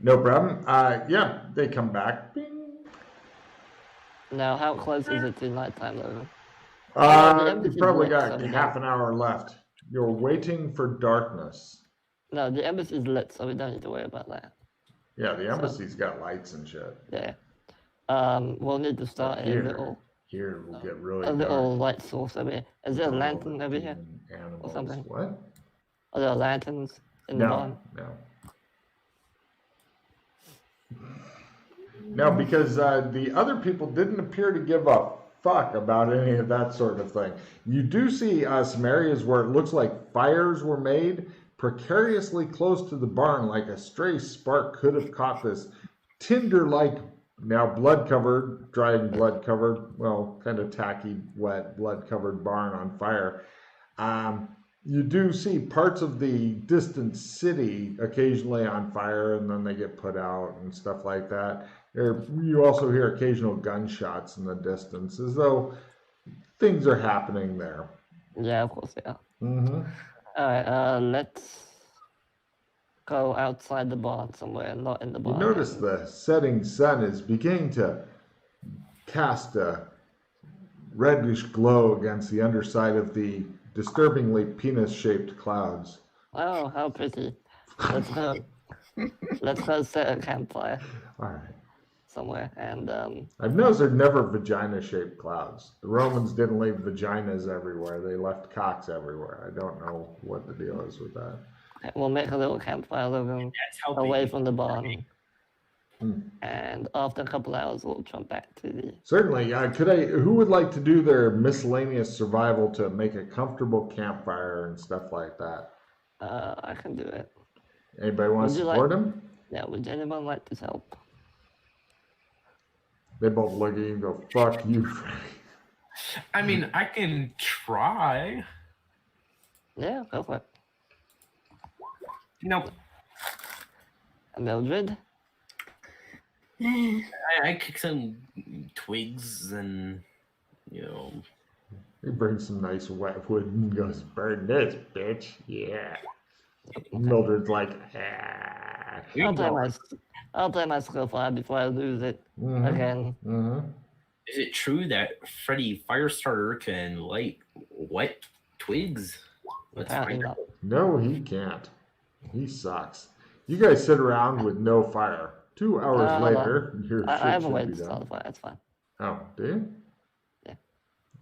No problem. Yeah, they come back. Bing. Now, how close is it to nighttime, though? You probably got so half an hour left. You're waiting for darkness. No, the embassy's lit, so we don't need to worry about that. Yeah, the embassy's got lights and shit. Yeah. We'll need to start a little... Here will get really a dark. little light source over here. Is there a lantern over here? Animals. Or something? What? Are there lanterns in the barn? No, because the other people didn't appear to give a fuck about any of that sort of thing. You do see some areas where it looks like fires were made precariously close to the barn, like a stray spark could have caught this tinder-like, now blood-covered, drying blood-covered, well, kind of tacky, wet, blood-covered barn on fire. You do see parts of the distant city occasionally on fire, and then they get put out and stuff like that. You also hear occasional gunshots in the distance, as though things are happening there. Yeah, of course, yeah. Mm-hmm. All right, let's go outside the barn somewhere, not in the barn. You notice the setting sun is beginning to cast a reddish glow against the underside of the disturbingly penis-shaped clouds. Oh, how pretty. Let's go set a campfire. All right. Somewhere, and I've noticed they're never vagina-shaped clouds. The Romans didn't leave vaginas everywhere; they left cocks everywhere. I don't know what the deal is with that. We'll make a little campfire away from the barn, and after a couple hours, we'll jump back to the. Certainly, who would like to do their miscellaneous survival to make a comfortable campfire and stuff like that? I can do it. Anybody want to support him? Yeah, would anyone like to help? They both look at you and go, fuck you, Frank. I mean, I can try. Yeah, go for it. Nope. Mildred? I kick some twigs and, He brings some nice wet wood and goes, burn this, bitch. Yeah. Okay. Mildred's like, I'll play my skill fire before I lose it again. Mm-hmm. Is it true that Freddy Firestarter can light wet twigs? Let's find out. No, he can't. He sucks. You guys sit around with no fire. 2 hours later, your shit I have a should way be to done. start the fire. That's fine. Oh, do you? Yeah.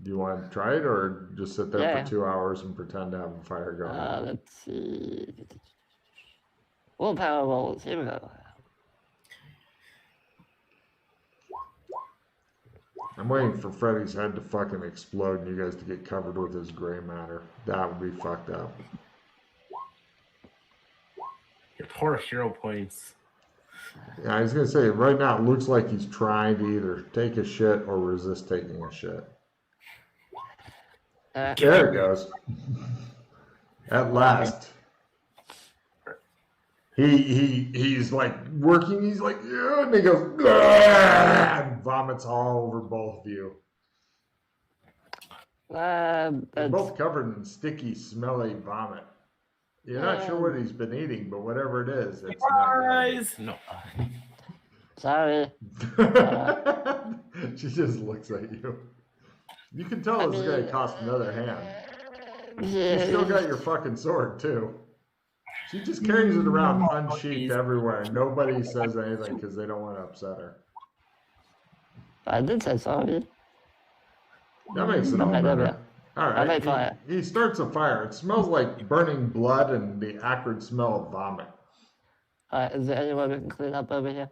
Do you want to try it or just sit there for 2 hours and pretend to have a fire going? Let's see. Willpower rolls. Here we go. I'm waiting for Freddy's head to fucking explode and you guys to get covered with his gray matter. That would be fucked up. Your poor hero points. Yeah, I was going to say, right now it looks like he's trying to either take a shit or resist taking a shit. There it goes. At last. He's like working, he's like, yeah, and he goes, and vomits all over both of you. They're both covered in sticky, smelly vomit. You're not sure what he's been eating, but whatever it is, it's not good. No. Sorry. She just looks at you. You can tell this is going to cost another hand. You still got your fucking sword, too. She just carries it around unsheathed everywhere. Nobody says anything because they don't want to upset her. I did say sorry. That makes it all better. All right. He starts a fire. It smells like burning blood and the acrid smell of vomit. Is there any way we can clean up over here?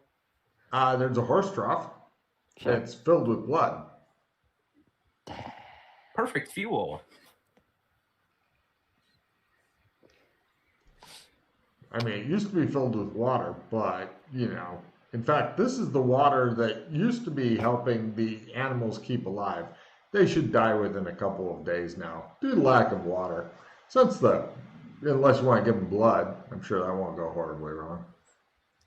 There's a horse trough. Sure. It's filled with blood. Perfect fuel. I mean, it used to be filled with water, but, in fact, this is the water that used to be helping the animals keep alive. They should die within a couple of days now, due to lack of water. Unless you want to give them blood, I'm sure that won't go horribly wrong.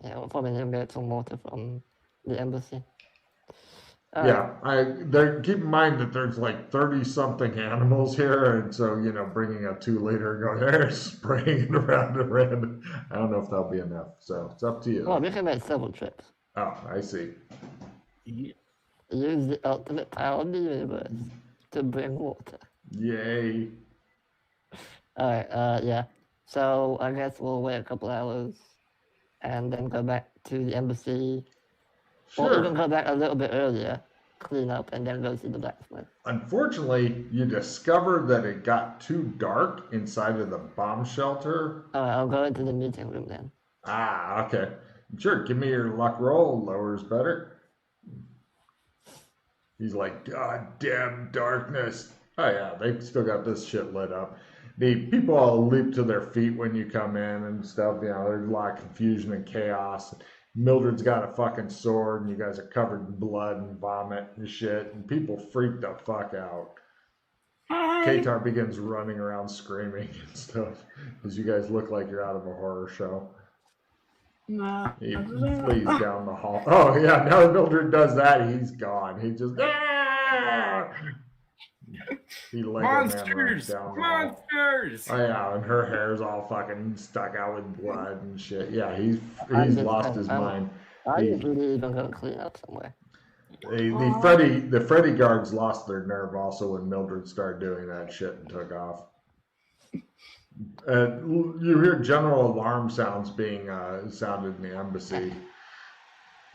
Yeah, we'll probably need to get some water from the embassy. Yeah, keep in mind that there's like 30 something animals here, and so bringing a 2 liter and going there, spraying it around at random. I don't know if that'll be enough. So it's up to you. Well, we can make several trips. Oh, I see. Yeah. Use the ultimate power of the universe to bring water. Yay. Alright, yeah. So I guess we'll wait a couple hours and then go back to the embassy. Or even Sure. go back a little bit earlier, clean up, and then go see the blacksmith. Unfortunately, you discover that it got too dark inside of the bomb shelter. Alright, I'll go into the meeting room then. Ah, okay. Sure, give me your luck roll. Lower's better. He's like, God damn darkness. Oh yeah, they still got this shit lit up. The people all leap to their feet when you come in and stuff. There's a lot of confusion and chaos. Mildred's got a fucking sword, and you guys are covered in blood and vomit and shit, and people freak the fuck out. Hi. Katar begins running around screaming and stuff as you guys look like you're out of a horror show. No. He flees down the hall. Oh yeah, now that Mildred does that, he's gone. He just he Monsters! down the hall. Monsters! Oh yeah, and her hair's all fucking stuck out with blood and shit. Yeah, he's lost his mind. I usually even go clean up somewhere. The Freddy guards lost their nerve also when Mildred started doing that shit and took off. You hear general alarm sounds being sounded in the embassy.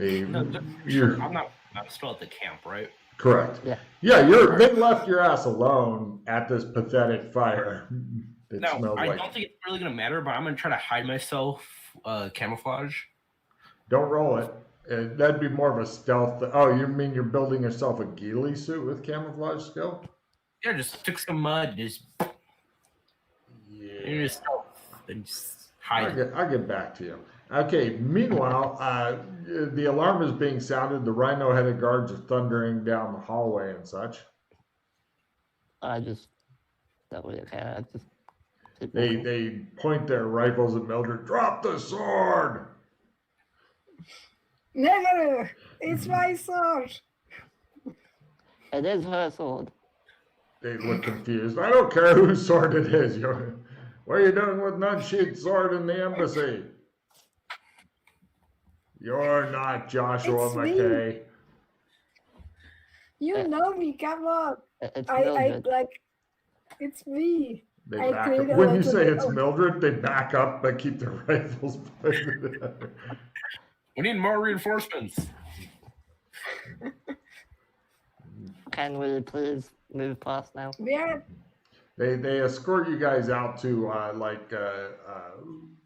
I'm still at the camp, right? Correct. Yeah. Yeah, they left your ass alone at this pathetic fire. It smelled I like. don't think it's really gonna matter, but I'm gonna try to hide myself, camouflage. Don't roll it. That'd be more of a stealth. Oh, you mean you're building yourself a ghillie suit with camouflage skill? Yeah, just fix some mud, just Yeah. just hide. I'll get back to you. Okay, meanwhile, the alarm is being sounded. The rhino-headed guards are thundering down the hallway and such. I just don't really care. I just keep They walking. they point their rifles at Mildred. Drop the sword! Never! It's my sword! It is her sword. They look confused. I don't care whose sword it is. What are you doing with an unsheathed sword in the embassy? You're not Joshua It's me. McKay. You know me, come on! It's I Mildred. it's me! They I back create up. a When you lot of- say it's Mildred, they back up but keep their rifles pointed at her. We need more reinforcements. Can we please move past now? Where? They escort you guys out to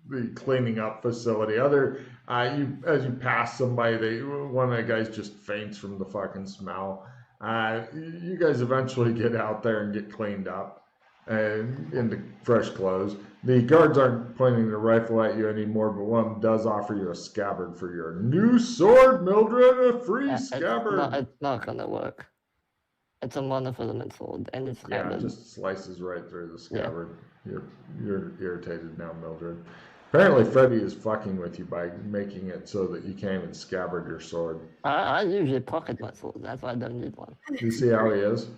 the cleaning up facility. As you pass somebody, one of the guys just faints from the fucking smell. You guys eventually get out there and get cleaned up and into fresh clothes. The guards aren't pointing the rifle at you anymore, but one of them does offer you a scabbard for your new sword, Mildred, a free scabbard. It's not gonna work. It's a monofilament sword, and it's Yeah, kind it of just slices right through the scabbard. You're irritated now, Mildred. Apparently, Freddy is fucking with you by making it so that you can't even scabbard your sword. I usually pocket my sword. That's why I don't need one. You see how he is?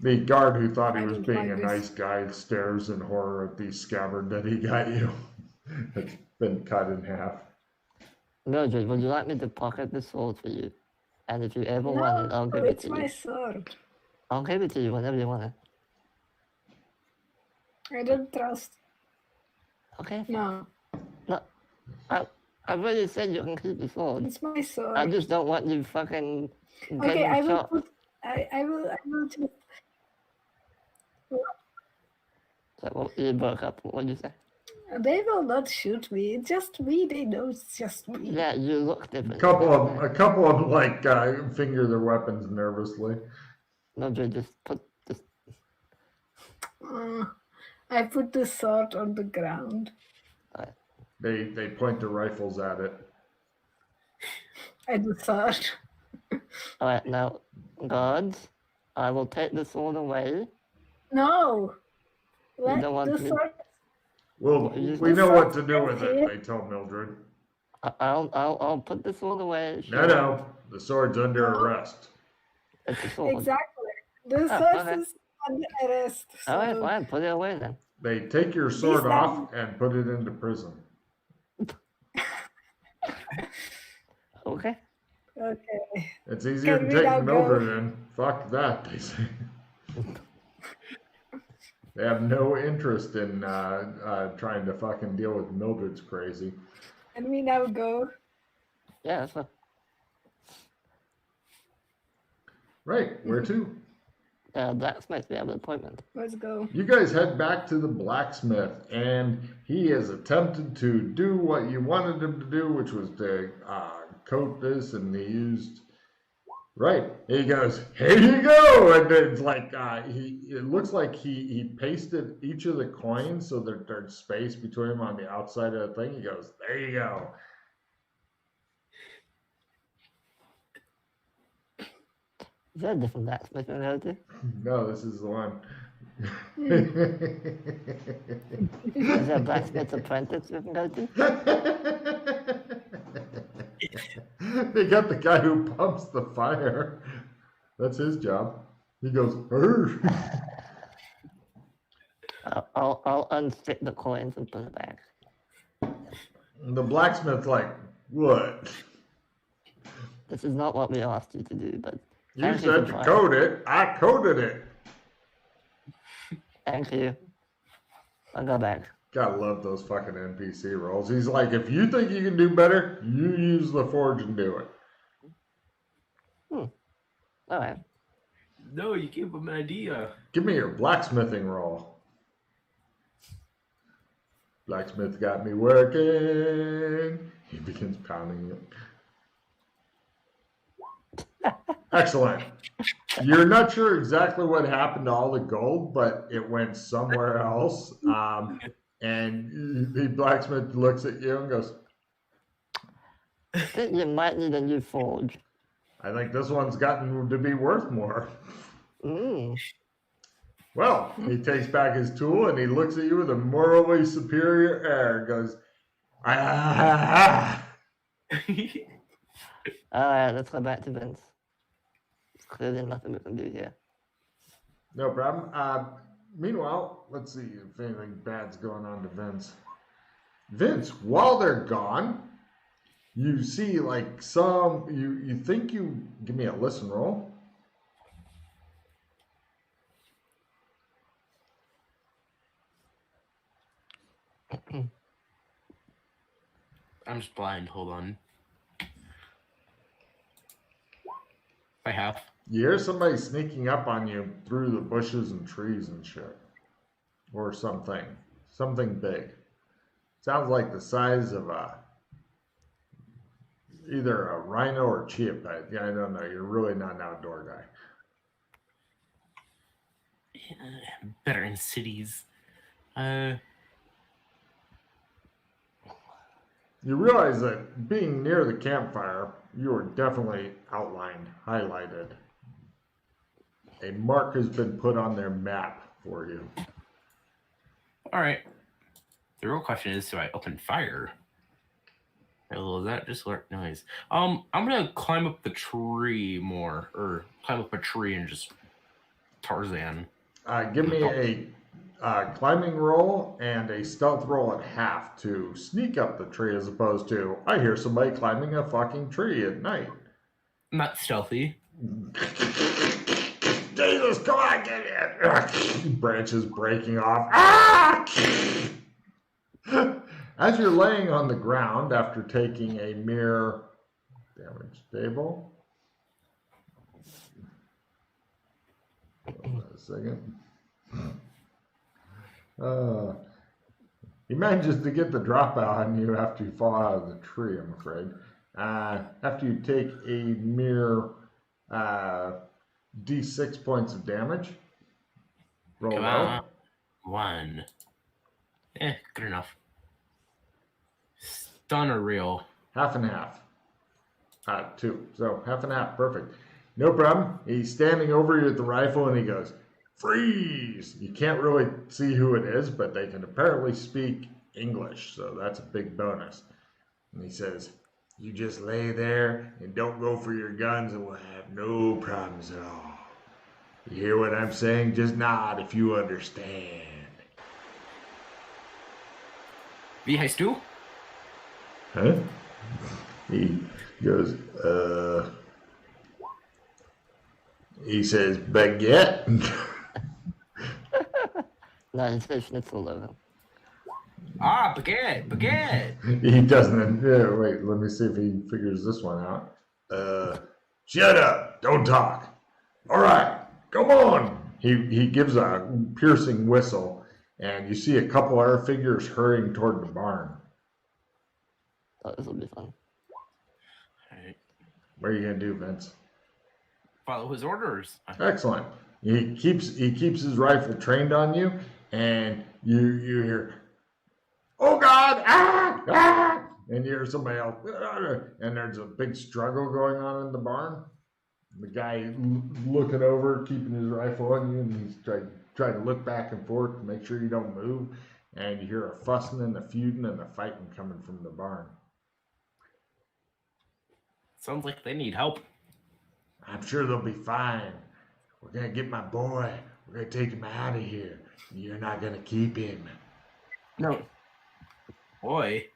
The guard who thought he was being a nice guy stares in horror at the scabbard that he got you. It's been cut in half. Mildred, would you like me to pocket the sword for you? And if you ever want it, I'll give it it's to my you. sword. I'll give it to you whenever you want it. I don't trust. Okay. No, I already said you can keep the sword. it's my sword. I just don't want you fucking Okay, getting I will shot. put. I will just. So, well, you broke up. What did you say? They will not shoot me. It's just me. They know it's just me. Yeah, you look different. A couple of them like finger their weapons nervously. Mildred, just put this. I put the sword on the ground. They point their rifles at it. And the sword. Alright, now, guards, I will take the sword away. No. You don't want the me- sword. Well, What, you just- we know what to do The with sword it, is they tell Mildred. I'll put the sword away. No. The sword's under arrest. It's a sword. Exactly. The sword is under arrest. All right, So fine. Put it away then. They take your sword off and put it into prison. Okay. okay. It's easier Can to we take now Mildred go? in. Fuck that, they say. They have no interest in trying to fucking deal with Mildred's crazy. Can we now go? Yeah, that's fine. Right, where to? Blacksmith, we have an appointment. Let's go. You guys head back to the blacksmith, and he has attempted to do what you wanted him to do, which was to coat this, and he used... Right, he goes, here you go! And it's like, it looks like he pasted each of the coins so that there's space between them on the outside of the thing. He goes, there you go. Is there a different blacksmith we can go to? No, this is the one. Is there a blacksmith's apprentice we can go to? They got the guy who pumps the fire. That's his job. He goes, "Arr." I'll unstick the coins and put it back. The blacksmith's like, what? This is not what we asked you to do, but You thank said for to trying. code it. I coded it. Thank you. I'll go back. Gotta love those fucking NPC roles. He's like, if you think you can do better, you use the forge and do it. All right. No, you gave him an idea. Give me your blacksmithing roll. Blacksmith got me working. He begins pounding it. Excellent. You're not sure exactly what happened to all the gold, but it went somewhere else. And the blacksmith looks at you and goes, I think you might need a new forge. I think this one's gotten to be worth more. Well, he takes back his tool and he looks at you with a morally superior air and goes, ah. All right, let's go back to Vince. There's clearly nothing we can do here. No problem. Meanwhile, let's see if anything bad's going on to Vince. Vince, while they're gone, you see like you think you, give me a listen roll. I'm just blind. Hold on. I have. You hear somebody sneaking up on you through the bushes and trees and shit. Or something. Something big. Sounds like the size of either a rhino or chia pet. Yeah, I don't know. You're really not an outdoor guy. Yeah, better in cities. You realize that being near the campfire, you are definitely outlined, highlighted. A mark has been put on their map for you. All right. The real question is, do I open fire? Well, that just worked nice. I'm gonna climb up the tree more, or climb up a tree and just Tarzan. Give me a climbing roll and a stealth roll at half to sneak up the tree, as opposed to, I hear somebody climbing a fucking tree at night. Not stealthy. Jesus, come on, get in! Branches breaking off. Ah! As you're laying on the ground after taking a mere damage table. Hold on a second. He manages to get the dropout on you after you fall out of the tree, I'm afraid. After you take a mere D6 points of damage. Roll Come low. on. 1. Good enough. Stun or real? Half and half. 2. So half and half. Perfect. No problem. He's standing over you with the rifle and he goes, freeze! You can't really see who it is, but they can apparently speak English, so that's a big bonus. And he says, you just lay there and don't go for your guns and we'll have no problems at all. You hear what I'm saying? Just nod if you understand. Wie heißt du? Huh? He goes, he says, baguette. No, it's a schnitzel logo. Ah, baguette. He doesn't. Wait, let me see if he figures this one out. Shut up! Don't talk. All right, come on. He gives a piercing whistle, and you see a couple other figures hurrying toward the barn. Oh, this will be fun. Alright. What are you gonna do, Vince? Follow his orders. Excellent. He keeps his rifle trained on you, and you hear, "Oh God! Ah! Ah!" And you hear somebody else, and there's a big struggle going on in the barn. The guy looking over, keeping his rifle on you, and he's trying to look back and forth to make sure you don't move. And you hear a fussing and a feuding and a fighting coming from the barn. Sounds like they need help. I'm sure they'll be fine. We're gonna get my boy. We're gonna take him out of here. You're not gonna keep him. No. Boy.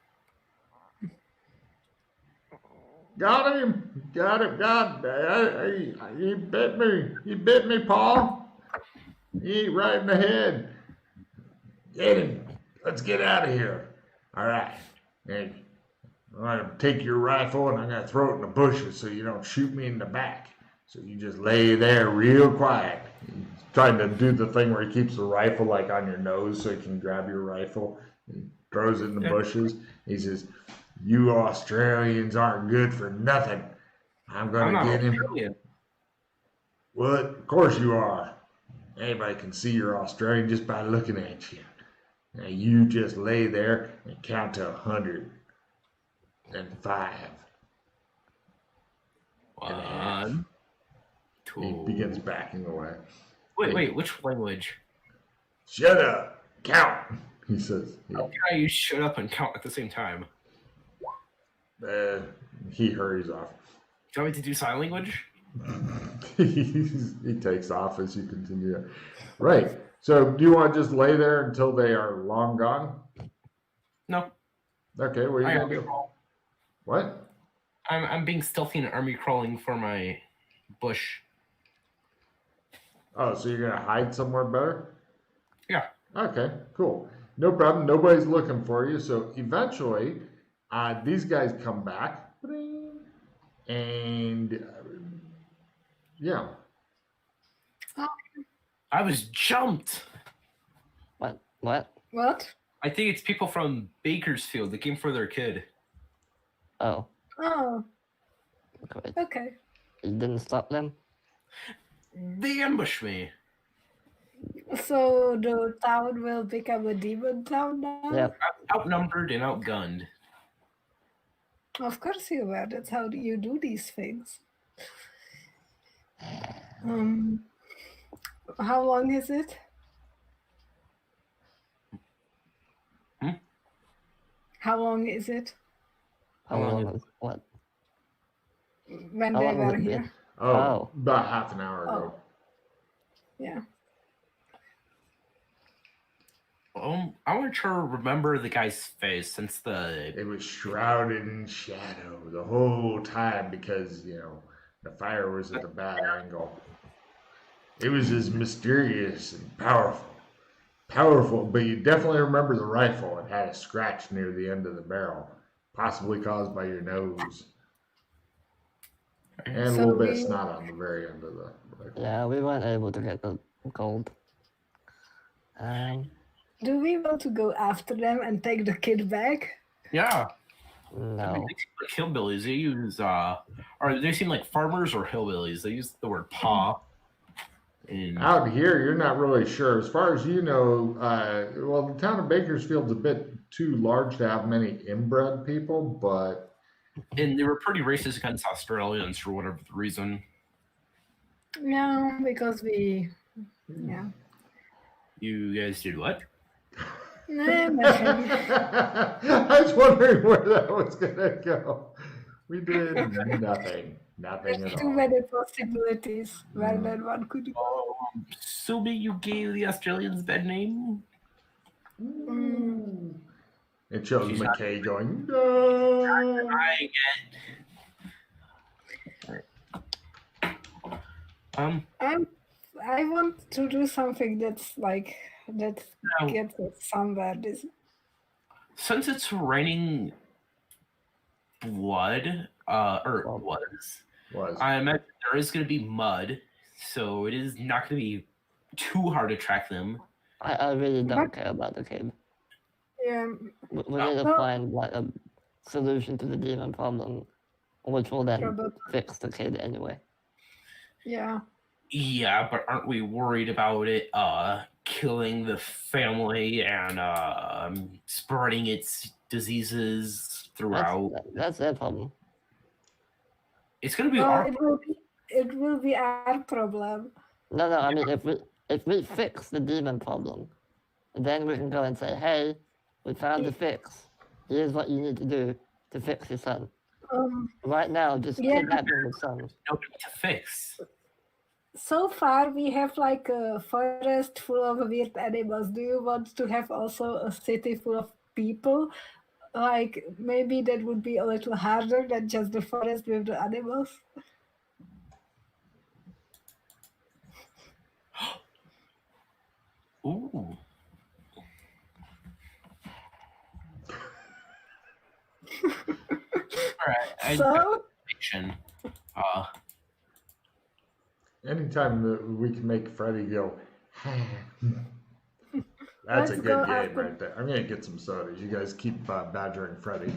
Got him. God, he bit me. He bit me, Paul. He ain't right in the head. Get him. Let's get out of here. All right. Hey, I'm gonna take your rifle and I'm gonna throw it in the bushes so you don't shoot me in the back. So you just lay there real quiet. He's trying to do the thing where he keeps the rifle like on your nose so he can grab your rifle. He throws it in the bushes. He says, "You Australians aren't good for nothing. I'm gonna get him." Australian. Well, of course you are. Anybody can see you're Australian just by looking at you. Now you just lay there and count to 105. 1, 2. He begins backing away. Wait, which language? Shut up. Count, he says. How can I use shut up and count at the same time? He hurries off. Do you want me to do sign language? He takes off as you continue. Right. So do you want to just lay there until they are long gone? No. Okay, what are you going to do? Crawl. What? I'm being stealthy and army crawling for my bush. Oh, so you're going to hide somewhere better? Yeah. Okay, cool. No problem. Nobody's looking for you. So eventually, these guys come back. And, yeah. I was jumped. What? What? I think it's people from Bakersfield that came for their kid. Oh, Oh, great. okay. You didn't stop them? They ambushed me. So the town will become a demon town now? Yep. Outnumbered and outgunned. Of course you will. That's how you do these things. How long is it? How long is it? How long was what? When How they long has were it here? been? Oh, about half an hour ago. Yeah. I want to try to remember the guy's face since It was shrouded in shadow the whole time because, the fire was at a bad angle. It was as mysterious and powerful. Powerful, but you definitely remember the rifle. It had a scratch near the end of the barrel, possibly caused by your nose. And a little bit of snot on the very end of the rifle. Yeah, we weren't able to get the gold. Do we want to go after them and take the kid back? Yeah. No. They seem like hillbillies. They use or they seem like farmers or hillbillies. They use the word paw. Out here, you're not really sure. As far as you know, the town of Bakersfield's a bit too large to have many inbred people, but... And they were pretty racist against Australians for whatever the reason. Yeah, because we... Yeah. You guys did what? Nah, nothing. I was wondering where that was gonna go. We did nothing. Nothing There's at too all. many possibilities where Mm. that one could go. Subi, you gave the Australian's bed name? Mm. It shows She's not- McKay going, no. I I want to do something that's like that Now, gets us somewhere. This since it's raining blood, Was. I imagine there is going to be mud, so it is not going to be too hard to track them. I really don't But- care about the kid. yeah. We need to Well- find like a solution to the demon problem, which will then Probably. fix the kid anyway. Yeah. Yeah, but aren't we worried about it killing the family and spreading its diseases throughout? That's their problem. It's going to be Well, our it will be our problem. No, I mean if we fix the demon problem, then we can go and say, hey, we found the fix. Here's what you need to do to fix your son. Right now, just Yeah. kidnapping the son. nobody to fix. So far, we have like a forest full of weird animals. Do you want to have also a city full of people? Like maybe that would be a little harder than just the forest with the animals. Ooh. All right. So Anytime that we can make Freddy go, that's a Let's good go game after- right there. I'm gonna get some sodas. You guys keep badgering Freddy.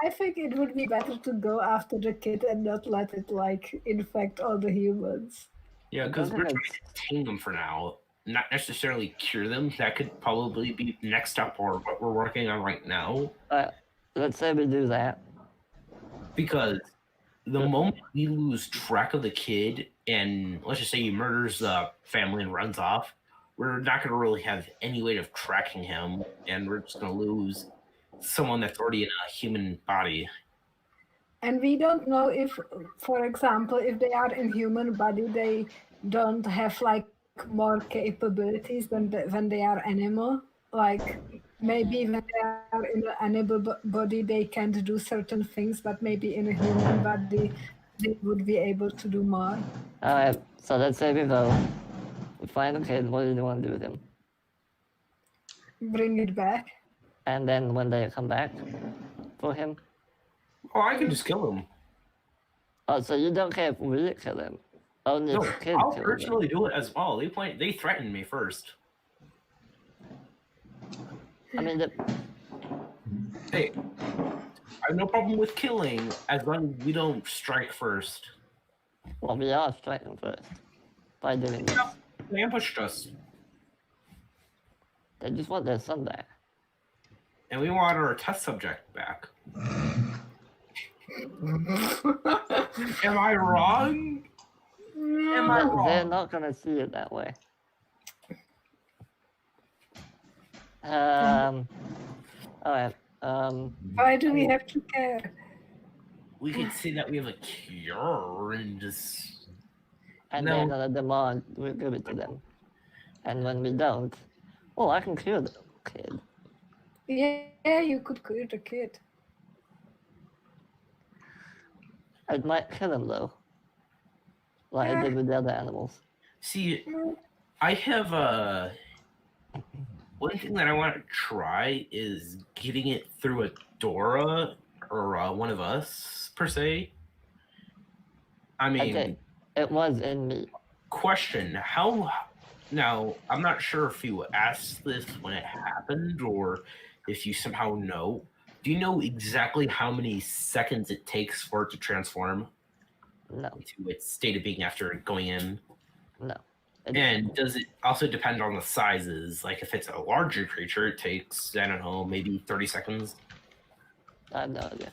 I think it would be better to go after the kid and not let it like infect all the humans. Yeah, because we're Okay. trying to tame them for now, not necessarily cure them. That could probably be next step or what we're working on right now. Let's say we do that. Because the moment we lose track of the kid, and let's just say he murders the family and runs off, we're not going to really have any way of tracking him, and we're just going to lose someone that's already in a human body. And we don't know if, for example, if they are in human body, they don't have like more capabilities than when they are animal. Like maybe when they are in an animal body, they can't do certain things, but maybe in a human body, they would be able to do more. Alright, so let's say we go. We find the kid, what do you want to do with him? Bring it back. And then when they come back for him. Oh, I can just kill him. Oh, so you don't care if we kill him? Only No, if the kid I'll kills him. personally do it as well. They threatened me first. I mean, Hey, I have no problem with killing as long as we don't strike first. well, we are striking first by doing this. They ambushed us, They just want their son back. and we want our test subject back. Am I wrong? Am I They're wrong? not gonna see it that way. Alright. Why do we have to care? We could say that we have a cure and just. And No. then on a demand, we give it to them. And when we don't, oh, I can cure the kid. Yeah, you could cure the kid. It might kill him though. Like it did with the other animals. See, I have a. One thing that I want to try is getting it through a Dora or one of us, per se. I mean, Okay. It was in me. question how. Now, I'm not sure if you asked this when it happened or if you somehow know. Do you know exactly how many seconds it takes for it to transform No, into its state of being after going in? no. And does it also depend on the sizes? Like if it's a larger creature, it takes, I don't know, maybe 30 seconds. I have no idea.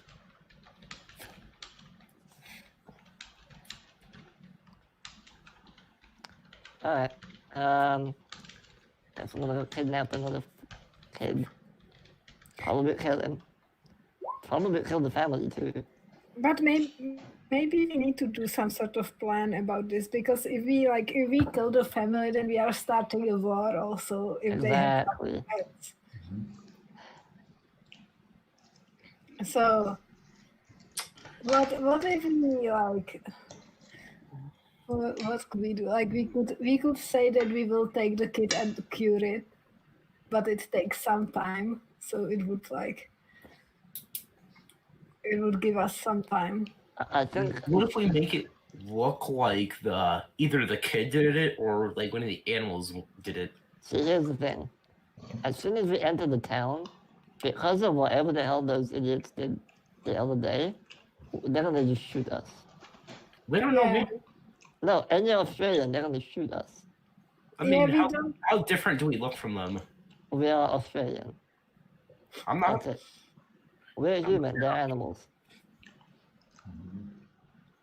Alright. Guess I'm gonna go kidnap another kid. Probably kill him. Probably kill the family too. But maybe we need to do some sort of plan about this, because if we kill the family, then we are starting a war also. If Exactly. they have pets. So what if we like? What could we do? Like we could say that we will take the kid and cure it, but it takes some time. So it would give us some time. I think. What if we make it look like either the kid did it or like one of the animals did it? See, here's the thing. As soon as we enter the town, because of whatever the hell those idiots did the other day, they're gonna just shoot us. We don't know. Maybe, No, and they're Australian, they're gonna shoot us. I mean, we don't. how different do we look from them? We are Australian. I'm not. That's it. We're human, they're animals.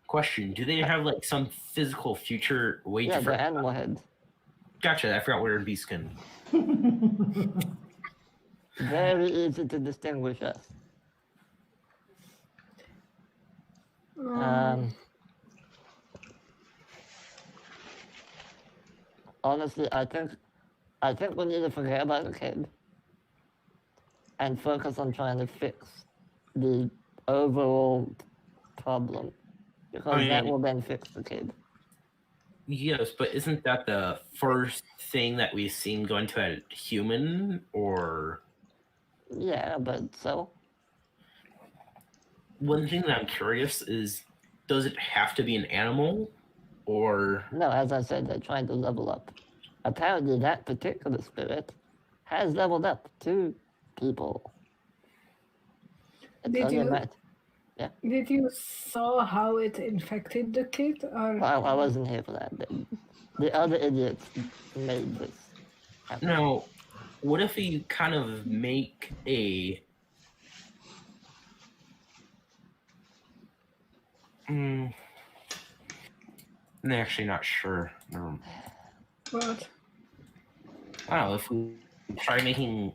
Question: do they have like some physical future way Yeah, they're different? animal heads. Gotcha. I forgot we're in Beaskin. Very easy to distinguish us. Honestly, I think we need to forget about the kid and focus on trying to fix the overall problem, because that will then fix the kid. Yes, but isn't that the first thing that we've seen go into a human? Or Yeah, but so one thing that I'm curious is, does it have to be an animal? Or no, as I said, they're trying to level up. Apparently, that particular spirit has leveled up to people. It's Did only a you- matter. Did you saw how it infected the kid? Or I wasn't here for that. The other idiots made this happen. now, what if you kind of make a I'm actually not sure. what? I don't know, if we try making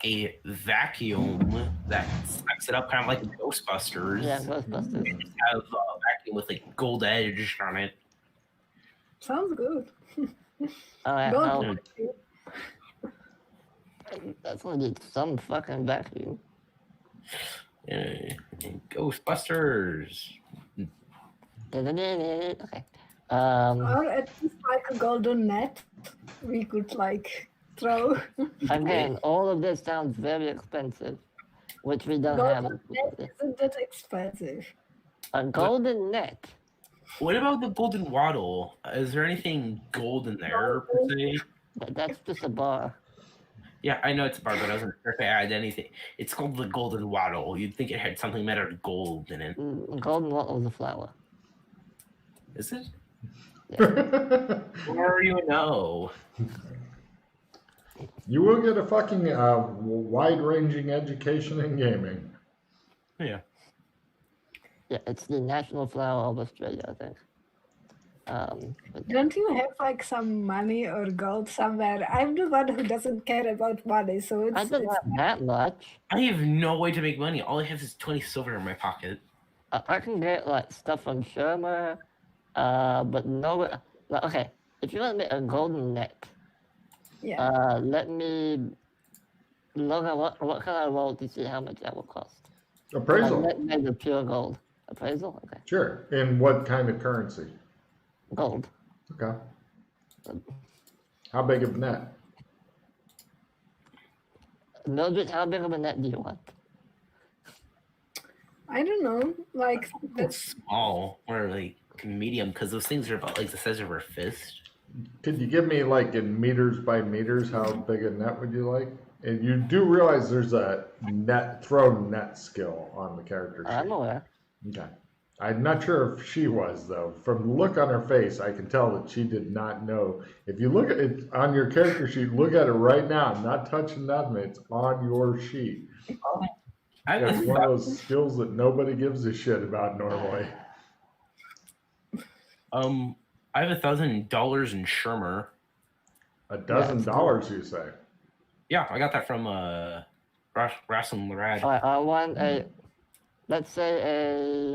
a vacuum that sucks it up, kind of like Ghostbusters. Yeah, Ghostbusters. And just have a vacuum with like gold edge on it. Sounds good. Alright, Don't that's gonna need some fucking vacuum. Ghostbusters. Okay. Or at least like a golden net we could like throw. Again, all of this sounds very expensive, which we don't have. Golden net isn't that expensive. A golden net. What about the golden waddle? Is there anything gold in there per se? That's just a bar. Yeah, I know it's a bar, but I wasn't sure if I had anything. It's called the golden waddle. You'd think it had something made out of gold in it. Golden waddle is a flower. Is it? You Or you know? will get a fucking wide-ranging education in gaming. Yeah. Yeah, it's the national flower of Australia, I think. But Don't you have like some money or gold somewhere? I'm the one who doesn't care about money, so I don't have that much. I have no way to make money. All I have is 20 silver in my pocket. I can get like stuff from Shermer, but no. Like, okay, if you want to make a golden net, yeah. let me look at what can I roll to see how much that will cost. Appraisal. Net made of pure gold. Appraisal? Okay. Sure. In what kind of currency? Gold. Okay. How big of a net? Mildred, how big of a net do you want? I don't know. Like That's small or like medium, because those things are about like the size of our fist. Could you give me like in meters by meters how big a net would you like? And you do realize there's a throw net skill on the character sheet. I'm aware. Okay. I'm not sure if she was though. From the look on her face, I can tell that she did not know. If you look at it on your character sheet, look at it right now. I'm not touching nothing. It's on your sheet. It's one of those skills that nobody gives a shit about normally. I have $1,000 in Shermer. $12, you say? Yeah, I got that from Rassam Larad. I want a, let's say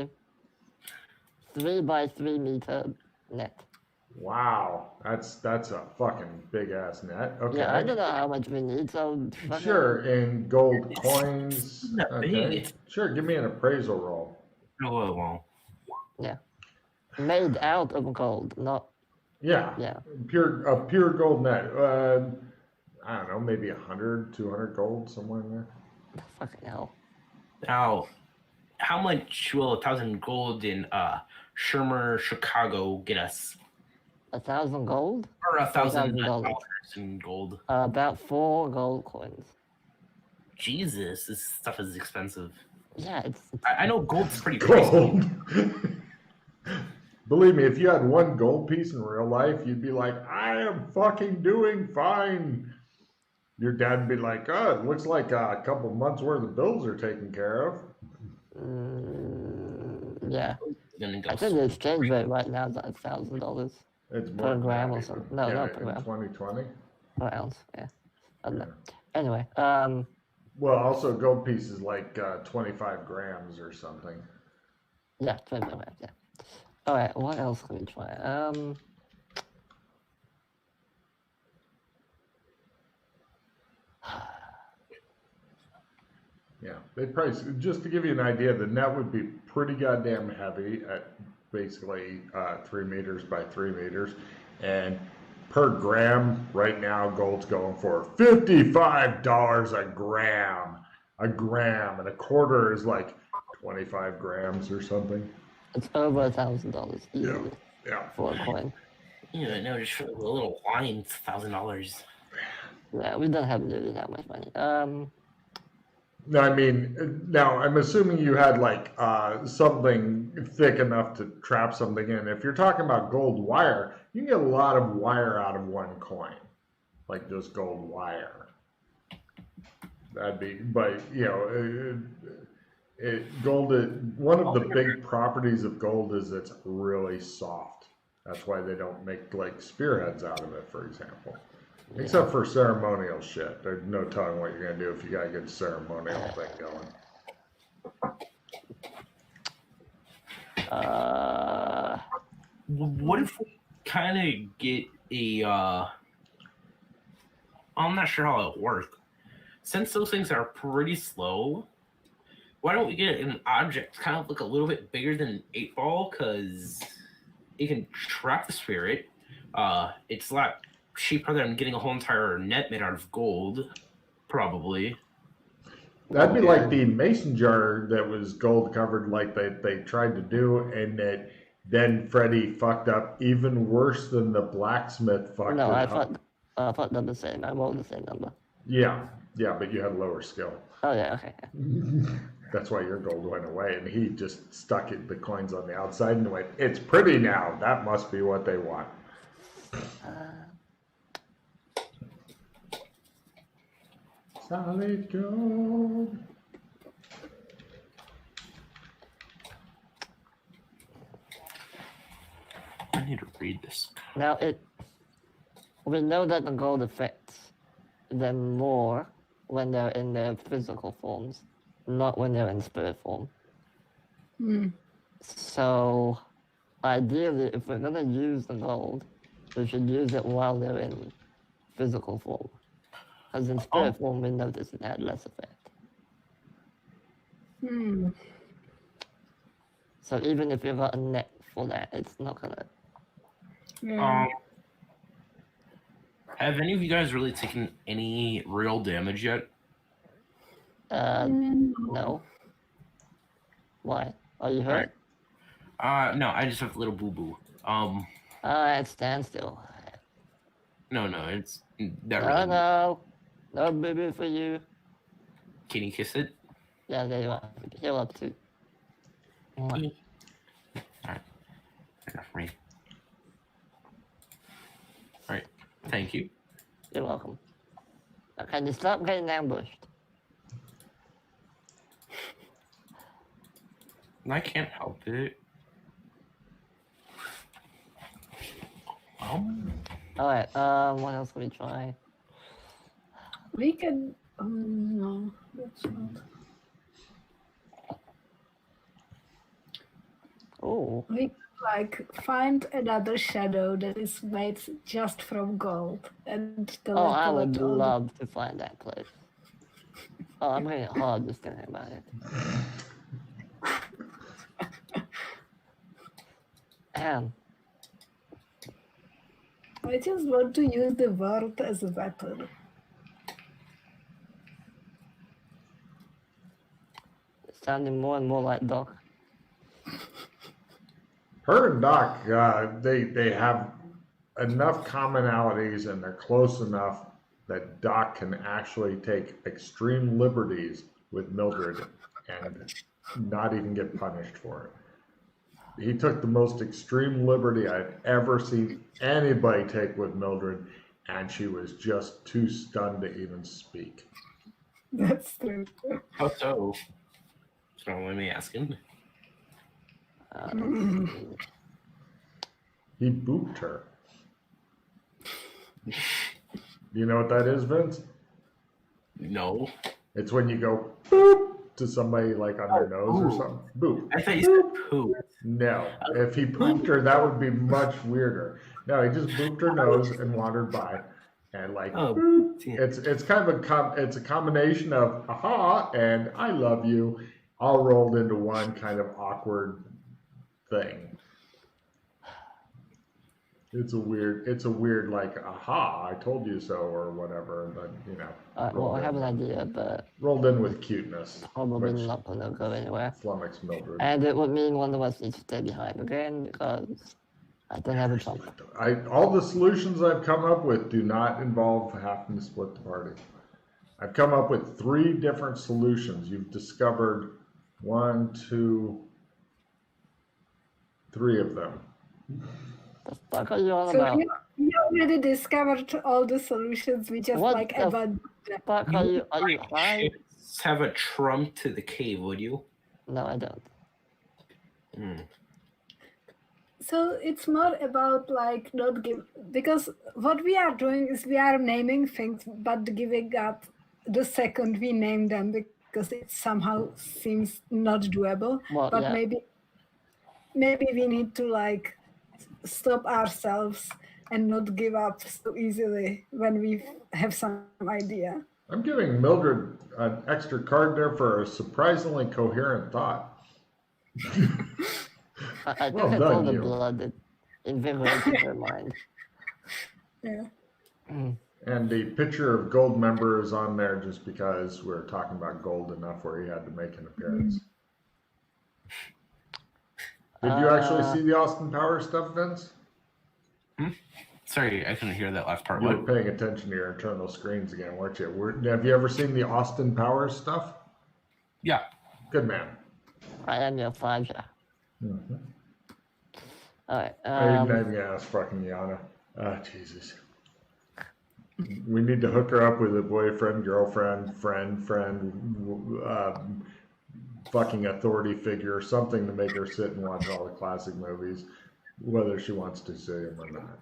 a 3 by 3 meter net. Wow, that's a fucking big ass net. Okay. Yeah, I don't know how much we need, so Sure, in gold coins. not big. Okay. Sure, give me an appraisal roll. Oh, well. Yeah. Made out of gold, not Yeah. yeah. Pure gold net. I don't know, maybe 100, 200 gold, somewhere in there. Fucking hell. Now, how much will 1,000 gold in Shermer, Chicago get us? 1,000 gold? Or $1,000 $1,000 in gold? About 4 gold coins. Jesus, this stuff is expensive. Yeah, it's I know gold's pretty pricey. Gold. Believe me, if you had one gold piece in real life, you'd be like, I am fucking doing fine. Your dad would be like, oh, it looks like a couple months worth of bills are taken care of. yeah. Gonna go I think the exchange rate right now is like $1,000 It's per more gram or than something. that, No, yeah, not per in gram. 2020. Per ounce, yeah. I don't know. Yeah. Anyway, Well, also gold piece is like 25 grams or something. yeah, 25 grams, yeah. Alright, what else can we try? Yeah, they price, just to give you an idea, the net would be pretty goddamn heavy at basically 3 meters by 3 meters. And per gram, right now, gold's going for $55 a gram. A gram, and a quarter is like 25 grams or something. It's over $1,000 easily Yeah. for a coin. Yeah, no, just for a little wine, it's $1,000. Yeah, we don't have nearly that much money. No, I mean, now I'm assuming you had like something thick enough to trap something in. If you're talking about gold wire, you can get a lot of wire out of one coin, like just gold wire. That'd be, but you know, gold. One of the big properties of gold is it's really soft. That's why they don't make like spearheads out of it, for example. Except for ceremonial shit. There's no telling what you're going to do if you got a good ceremonial thing going. What if we kind of get a, I'm not sure how it works. Since those things are pretty slow, why don't we get an object kind of look a little bit bigger than an 8-ball, because it can trap the spirit. It's a lot cheaper than getting a whole entire net made out of gold, probably. That'd be like the mason jar that was gold covered, like they tried to do, and that then Freddie fucked up even worse than the blacksmith fucked no, it up. I thought they're the same. I rolled the same number. Yeah, but you had lower skill. Oh, yeah, okay. That's why your gold went away, and he just stuck the coins on the outside and went, it's pretty now. That must be what they want. Solid gold. I need to read this. Now, we know that the gold affects them more when they're in their physical forms, not when they're in spirit form. So, ideally, if we're going to use the gold, we should use it while they're in physical form. Because in spirit form, we noticed it had less effect. So even if you've got a net for that, it's not gonna. Have any of you guys really taken any real damage yet? No. Why? Are you hurt? No, I just have a little boo-boo. It's standstill. No, it's that Oh really. no baby for you. Can you kiss it? Yeah, there you are. Heal up too. Alright. Enough for me. Alright, thank you. You're welcome. Okay, you stop getting ambushed. I can't help it. Alright, what else can we try? We can. No, that's not. Oh, We like find another shadow that is made just from gold and I teleport would all the. love to find that place. Oh, I'm getting hard just thinking about it. Damn. I just want to use the world as a weapon. It's sounding more and more like Doc. Her and Doc, they have enough commonalities and they're close enough that Doc can actually take extreme liberties with Mildred and not even get punished for it. He took the most extreme liberty I've ever seen anybody take with Mildred, and she was just too stunned to even speak. That's true. How so? So let me ask him. He booped her. You know what that is, Vince? No. It's when you go boop to somebody like on their nose or something. Boop. I thought you said poo. No. If he pooped her, that would be much weirder. No, he just booped her nose and wandered by. And like, boop. It's kind of it's a combination of aha and I love you all rolled into one kind of awkward thing. It's a weird like aha, I told you so or whatever, but you know. Well, I have an idea, but rolled in with cuteness. probably not gonna go anywhere. Flummox Mildred. And it would mean one of us needs to stay behind again because I don't have a trump. All the solutions I've come up with do not involve having to split the party. I've come up with 3 different solutions. You've discovered 1, 2, 3 of them. The fuck are you on So about? you already discovered all the solutions. We just What like the abandoned them. Fuck are you high? Have a trump to the cave, would you? No, I don't. So it's more about like not give, because what we are doing is we are naming things but giving up the second we name them because it somehow seems not doable. Well, But yeah. maybe we need to like stop ourselves and not give up so easily when we have some idea. I'm giving Mildred an extra card there for a surprisingly coherent thought. I think Well it's all done, the you. blood that invigorates her mind. Yeah. And the picture of Gold Member is on there just because we're talking about gold enough where he had to make an appearance. Did you actually see the Austin Powers stuff, Vince? Sorry, I couldn't hear that last part. You were What? paying attention to your internal screens again, weren't you? Have you ever seen the Austin Powers stuff? Yeah. Good man. I am your 5. Mm-hmm. Alright. I'm not even gonna ask fucking Yana. Oh, Jesus. We need to hook her up with a boyfriend, girlfriend, friend, fucking authority figure, something to make her sit and watch all the classic movies, whether she wants to see them or not.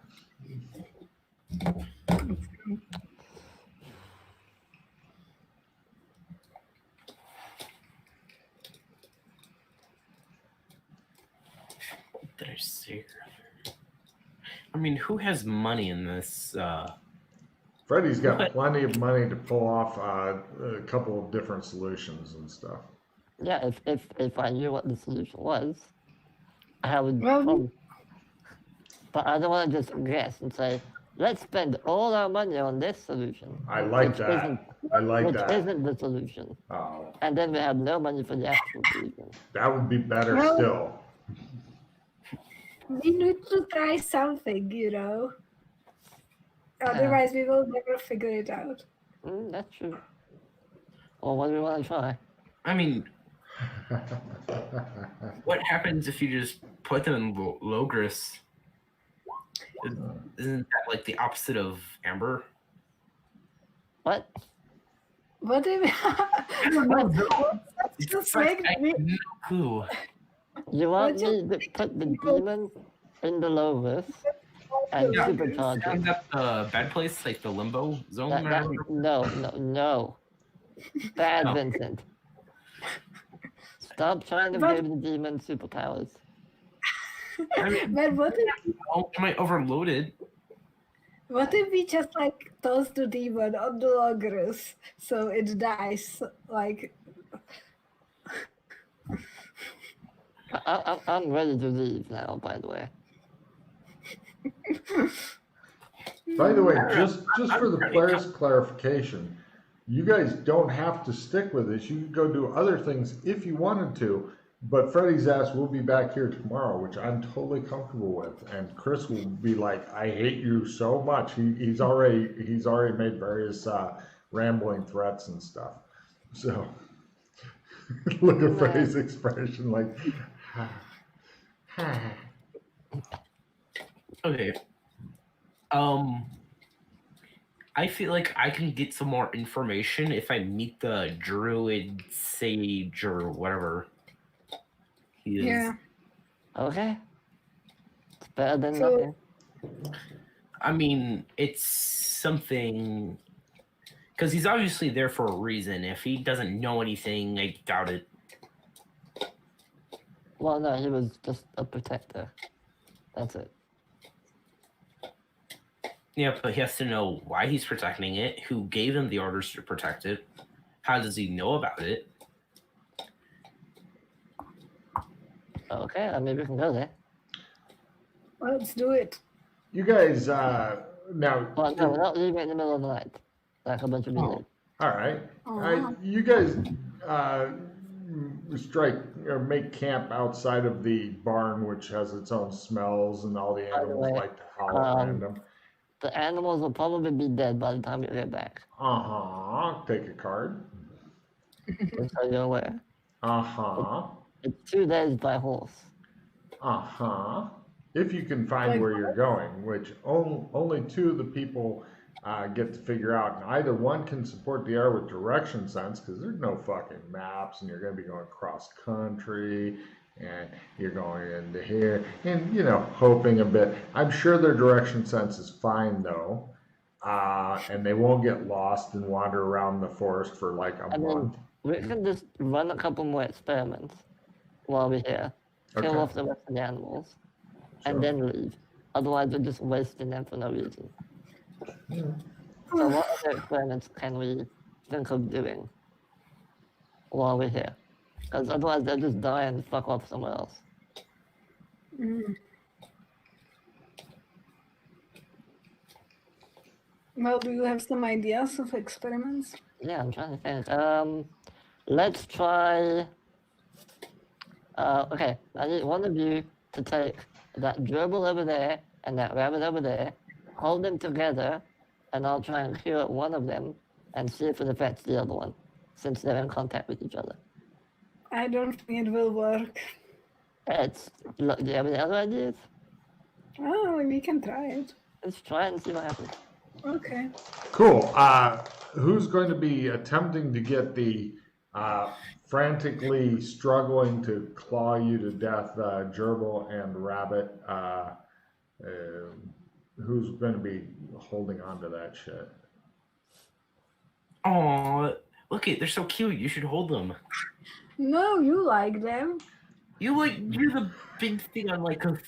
What did I say earlier? I mean, who has money in this? Freddie's got plenty of money to pull off a couple of different solutions and stuff. Yeah, if I knew what the solution was, I would. Well, but I don't want to just guess and say, let's spend all our money on this solution. I like which that. I like which that. isn't the solution. Oh, And then we have no money for the actual solution. that would be better Well- still. we need to try something, you know. Otherwise, we will never figure it out. That's true. Or what do we want to try? I mean, what happens if you just put them in Logris? Isn't that like the opposite of Amber? What? What do we? I don't know. Just like, make I me. have no clue. You want What me to put the demon in the Lovis and Yeah, supercharge Is it. that the bad place, like the limbo zone? No. Bad No. Vincent. Stop trying to give the demon superpowers. I mean, But what am I overloaded? if we just like toss the demon on the Logros so it dies? Like, I'm ready to leave now, by the way. By the way, just for the player's clarification, you guys don't have to stick with this. You could go do other things if you wanted to. But Freddy's ass will be back here tomorrow, which I'm totally comfortable with. And Chris will be like, "I hate you so much." He's already made various rambling threats and stuff. So look at Freddy's expression, like. Okay. I feel like I can get some more information if I meet the druid sage or whatever he is. yeah. Okay. It's better than nothing. I mean, it's something because he's obviously there for a reason. If he doesn't know anything, I doubt it. Well, no, he was just a protector. That's it. Yeah, but he has to know why he's protecting it, who gave him the orders to protect it, how does he know about it? Okay, maybe we can go there. Let's do it. You guys, now. Well, no, we're not leaving in the middle of the night. Like a bunch of idiots. All right. Aw. You guys strike or make camp outside of the barn, which has its own smells, and all the By the animals way, like to howl at random. The animals will probably be dead by the time we get back. Take a card. Just so you're aware. It's 2 days by horse. If you can find where you're going, which only 2 of the people get to figure out. And either one can support the air with direction sense, because there's no fucking maps, and you're going to be going cross country, and you're going into here, and hoping a bit. I'm sure their direction sense is fine though, and they won't get lost and wander around the forest for like a month. We can just run a couple more experiments while we're here, kill off the rest of the animals, and then leave. Otherwise, we're just wasting them for no reason. So what other experiments can we think of doing while we're here? Because otherwise they'll just die and fuck off somewhere else. Well, do you have some ideas of experiments? Yeah, I'm trying to think. Let's try... okay, I need one of you to take that gerbil over there and that rabbit over there, hold them together, and I'll try and cure one of them and see if it affects the other one, since they're in contact with each other. I don't think it will work. Look, do you have any other ideas? Oh, we can try it. Let's try and see what happens. Okay. Cool. Who's going to be attempting to get the frantically struggling to claw you to death gerbil and rabbit? Who's going to be holding on to that shit? Oh, look it, they're so cute. You should hold them. No, you like them. You're the big thing on like this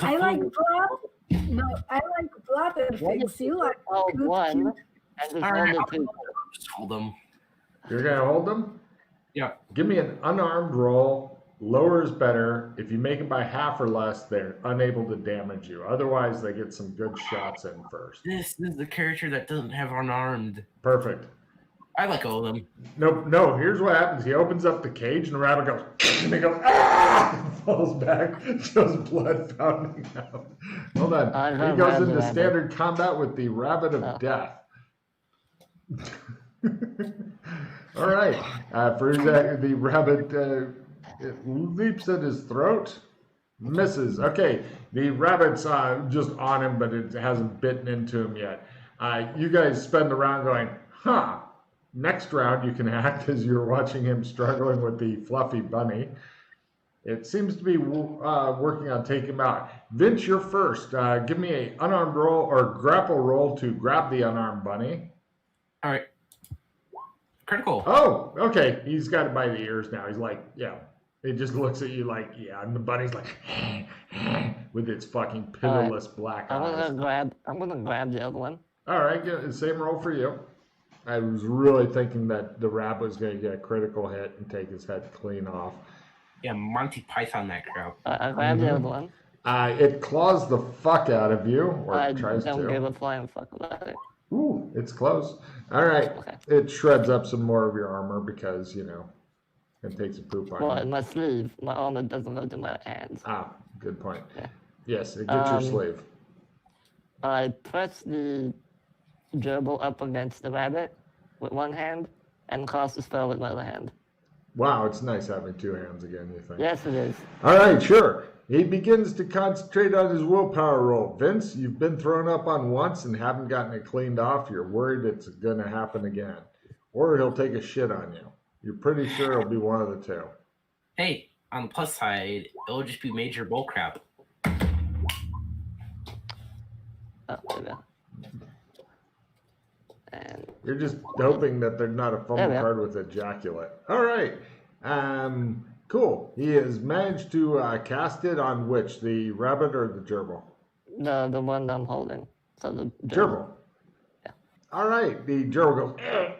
I like blood. No, I like bladderfish. You like Hold good one, cute. and just All right, hold the two. just hold them. You're going to hold them? Yeah. Give me an unarmed roll. Lower is better. If you make it by half or less, they're unable to damage you. Otherwise, they get some good shots in first. This is the character that doesn't have unarmed. Perfect. I like all of them. No, here's what happens. He opens up the cage and the rabbit goes, and he goes, ah! Falls back, shows blood fountain out. Hold on. He goes into standard combat with the rabbit of death. All right. For the rabbit, it leaps at his throat, misses. Okay, the rabbit's just on him, but it hasn't bitten into him yet. You guys spend the round going, huh. Next round, you can act as you're watching him struggling with the fluffy bunny. It seems to be working on taking him out. Vince, you're first. Give me a unarmed roll or grapple roll to grab the unarmed bunny. All right. Critical. Oh, okay. He's got it by the ears now. He's like, yeah. It just looks at you like, yeah. And the bunny's like, with its fucking pitiless black eyes. I'm gonna grab the other one. All right, the same roll for you. I was really thinking that the rabbit was going to get a critical hit and take his head clean off. Yeah, Monty Python that crowd. I grab the other one. It claws the fuck out of you, or I tries don't to. give a flying fuck about it. Ooh, it's close. All right. Okay. It shreds up some more of your armor because, it takes a poop on Well, you. in my sleeve, my armor doesn't go to my hands. Ah, good point. Yeah. Yes, it gets your sleeve. I press the gerbil up against the rabbit with one hand and cast the spell with my other hand. Wow, it's nice having two hands again, you think? Yes, it is. All right, sure. He begins to concentrate on his willpower roll. Vince, you've been thrown up on once and haven't gotten it cleaned off. You're worried it's going to happen again. Or he'll take a shit on you. You're pretty sure it'll be one of the two. Hey, on the plus side, it'll just be major bullcrap. Oh, there we go. And You're just hoping that there's not a fumble There we card with ejaculate. All right. Cool. He has managed to cast it on which? The rabbit or the gerbil? the one I'm holding. So the Gerbil. Yeah. All right. The gerbil goes,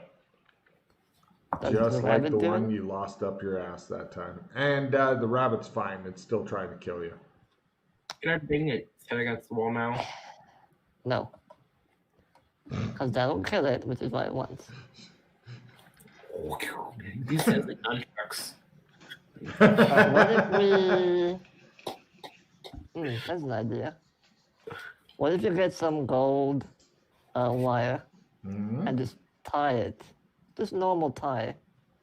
Does just the like rabbit the do one it? you lost up your ass that time. And the rabbit's fine. It's still trying to kill you. Can I bring it set against the wall now? No. Because that'll kill it, which is what it wants. He says the nunchucks. What if we... that's an idea. What if you get some gold wire and just tie it? Just normal tie.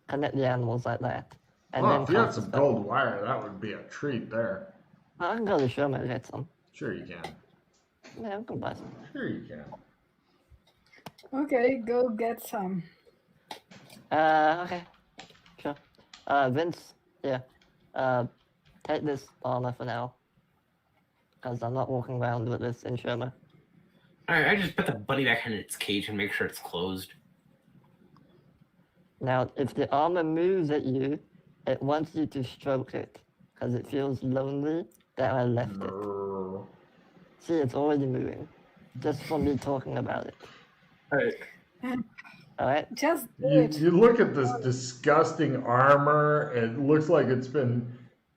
Connect the animals like that. And Well, then if you had cast the some spell. gold wire, that would be a treat there. I can go to Sherman and get some. Sure you can. Yeah, I can buy some. Sure you can. Okay, go get some. Okay. Sure. Vince, yeah. Take this armor for now. Because I'm not walking around with this in Sherman. Alright, I just put the bunny back in its cage and make sure it's closed. Now, if the armor moves at you, it wants you to stroke it. Because it feels lonely that I left it. Grrr. See, it's already moving. Just from me talking about it. Alright. Alright? Just do You, it. you look at this disgusting armor. It looks like it's been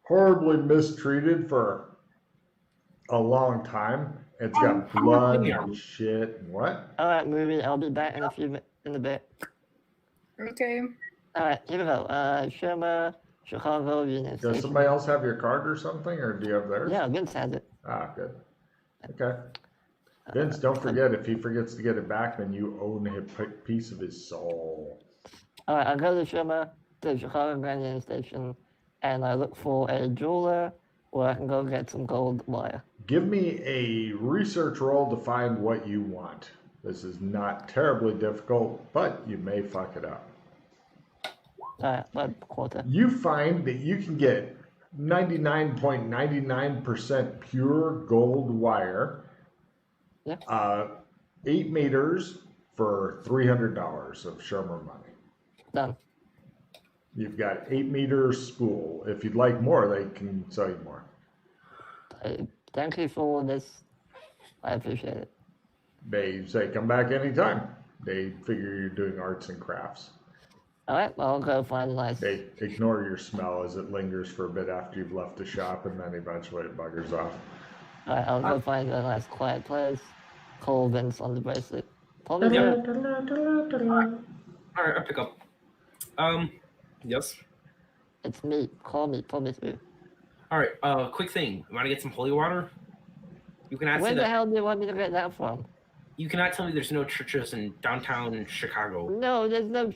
horribly mistreated for a long time. It's got blood and shit and what? Alright, movie. I'll be back in in a bit. Okay. Alright, here we go. Sherma, Chicago, Union Does Station. somebody else have your card or something, or do you have theirs? Yeah, Vince has it. Ah, good. Okay. Vince, don't forget, if he forgets to get it back, then you own a piece of his soul. Alright, I go to Sherma, to Chicago Grand Union Station, and I look for a jeweler where I can go get some gold wire. Give me a research roll to find what you want. This is not terribly difficult, but you may fuck it up. Alright, about quarter. You find that you can get 99.99% pure gold wire, Yeah. 8 meters for $300 of Shermer money. Done. You've got 8 meter spool. If you'd like more, they can sell you more. Thank you for this. I appreciate it. They say come back anytime. They figure you're doing arts and crafts. Alright, I'll go find a nice. They ignore your smell as it lingers for a bit after you've left the shop, and then eventually it buggers off. Alright, I'll go find a nice quiet place. Call Vince on the bracelet. Pull me through. Alright, I'll pick up. Yes? It's me. Call me. Pull me through. Alright, quick thing. You want to get some holy water? You cannot Where say the that. hell do you want me to get that from? You cannot tell me there's no churches in downtown Chicago. No, there's no.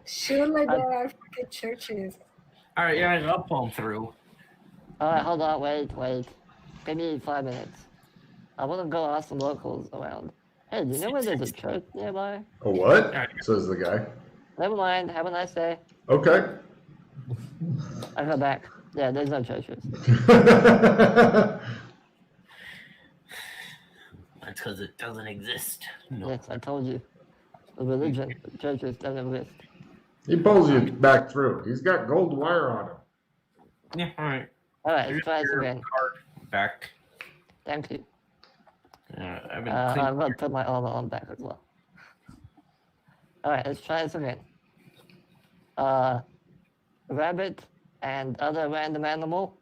Surely there are fucking churches. Alright, yeah, I'll pull them through. Alright, hold on. Wait. Give me 5 minutes. I want to go ask some locals around. Hey, do you know where there's a church nearby? A what? Says the guy. Never mind. Have a nice day. Okay. I go back. Yeah, there's no churches. That's because it doesn't exist. No. Yes, I told you. A religion, churches don't exist. He pulls you back through. He's got gold wire on him. Yeah, all right. All right, Here's let's try this your again. card back. Thank you. I've been I'm going to put my armor on back as well. All right, let's try this again. Rabbit and other random animal.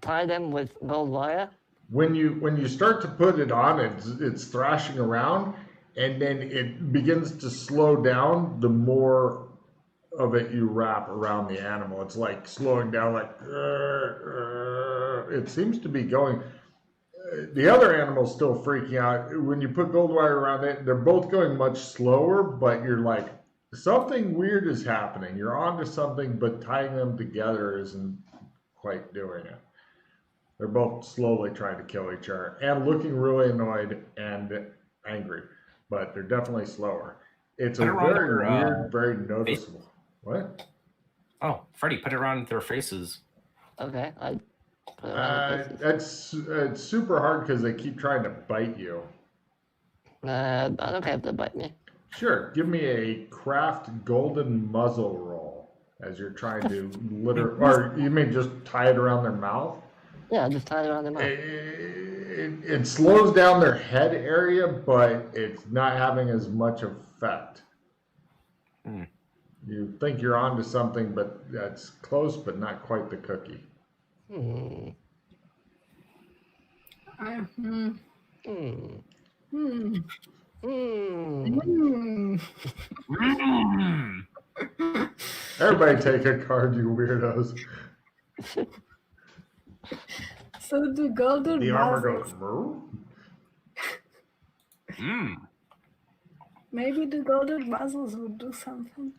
Tie them with gold wire. When you start to put it on, it's thrashing around, and then it begins to slow down the more of it you wrap around the animal. It's like slowing down, like it seems to be going. The other animal's still freaking out. When you put gold wire around it, they're both going much slower, but you're like, something weird is happening. You're onto something, but tying them together isn't quite doing it. They're both slowly trying to kill each other and looking really annoyed and angry, but they're definitely slower. It's a very weird, very noticeable. What? Oh, Freddy, put it around their faces. Okay, I put it around the faces. It's super hard because they keep trying to bite you. I don't have to bite me. Sure, give me a craft golden muzzle roll as you're trying to or you may just tie it around their mouth. Yeah, just tie it around their mouth. It slows down their head area, but it's not having as much effect. You think you're onto something, but that's close, but not quite the cookie. Everybody take a card, you weirdos. So the golden The armor muzzles, goes. maybe the golden muzzles would do something.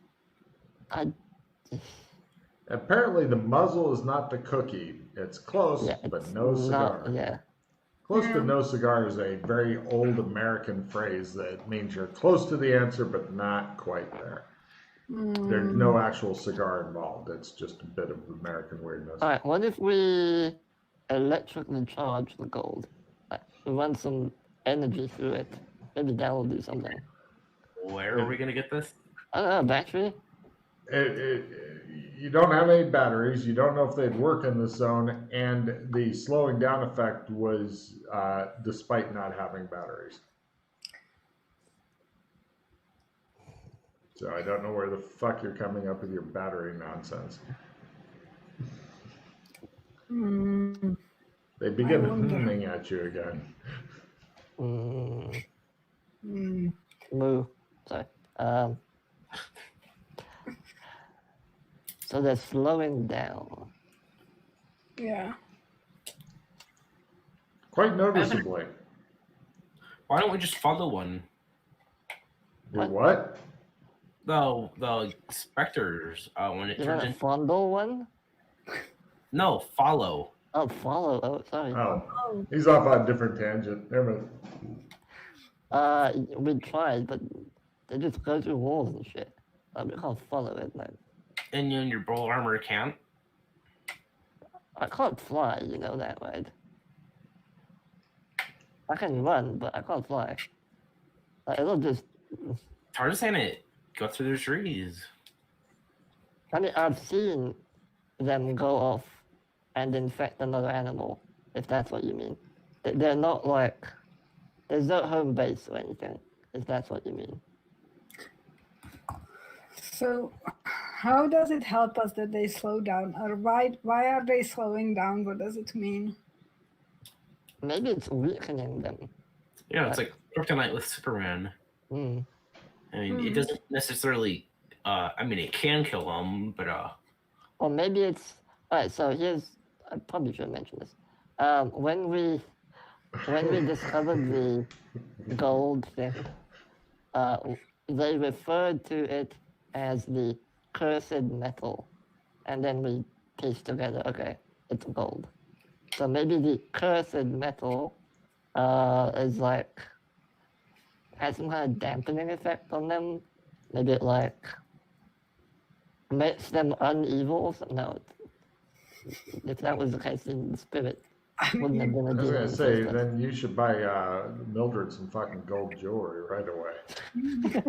Apparently, the muzzle is not the cookie. It's close, but no cigar. Close to no cigar is a very old American phrase that means you're close to the answer, but not quite there. There's no actual cigar involved. It's just a bit of American weirdness. All right, what if we electrically charge the gold? Like, run some energy through it. Maybe that will do something. Where are we going to get this? I don't know, battery? You don't have any batteries. You don't know if they'd work in this zone, and the slowing down effect was despite not having batteries. So I don't know where the fuck you're coming up with your battery nonsense. They begin humming at you again. Moo. Sorry. So they're slowing down. Yeah. Quite noticeably. Why don't we just follow one? Do what? The specters when it You turns want a in. fondle one? No, follow. Oh, follow. Oh, sorry. Oh, he's off on a different tangent. Never mind. We tried, but they just go through walls and shit. We can't follow it, man. And you and your bull armor can't? I can't fly, you know that, right? I can run, but I can't fly. It'll just... Tarzan it. Go through the trees. I mean, I've seen them go off and infect another animal, if that's what you mean. They're not like... There's no home base or anything, if that's what you mean. So how does it help us that they slow down? Or why are they slowing down? What does it mean? Maybe it's weakening them. Yeah, it's like kryptonite with Superman. I mean, it doesn't necessarily... I mean, it can kill them, but... Or maybe it's... Alright, so here's... I probably should mention this. When we discovered the gold thing, they referred to it as the cursed metal. And then we pieced together, okay, it's gold. So maybe the cursed metal is like... has some kind of dampening effect on them. Maybe it like... makes them uneval. No, If that was the case, then the spirit I wouldn't have mean, been a I was demon. gonna in the say, first place. then you should buy Mildred some fucking gold jewelry right away.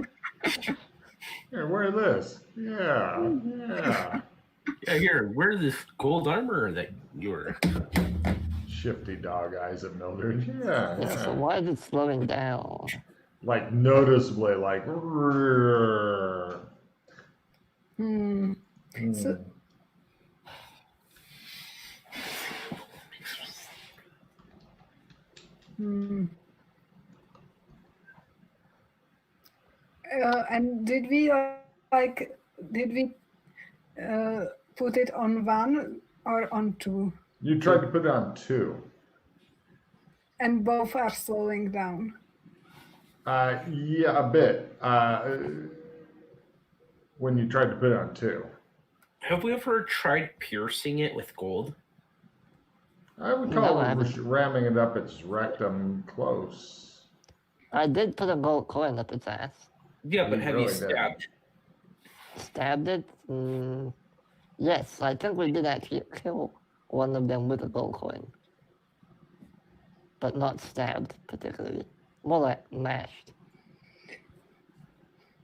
Here, wear this. Yeah, yeah. Yeah, here, wear this gold armor that you're. Shifty dog eyes at Mildred. Yeah, Yeah, so yeah. why is it slowing down? Like noticeably, like. So, and did we put it on 1 or on 2? You tried to put it on 2. And both are slowing down. Yeah, a bit. When you tried to put it on 2. Have we ever tried piercing it with gold? I would No, call I it haven't. ramming it up its rectum close. I did put a gold coin up its ass. Yeah, but You have really you did. stabbed? Stabbed it? Yes, I think we did actually kill one of them with a gold coin. But not stabbed particularly. More like mashed.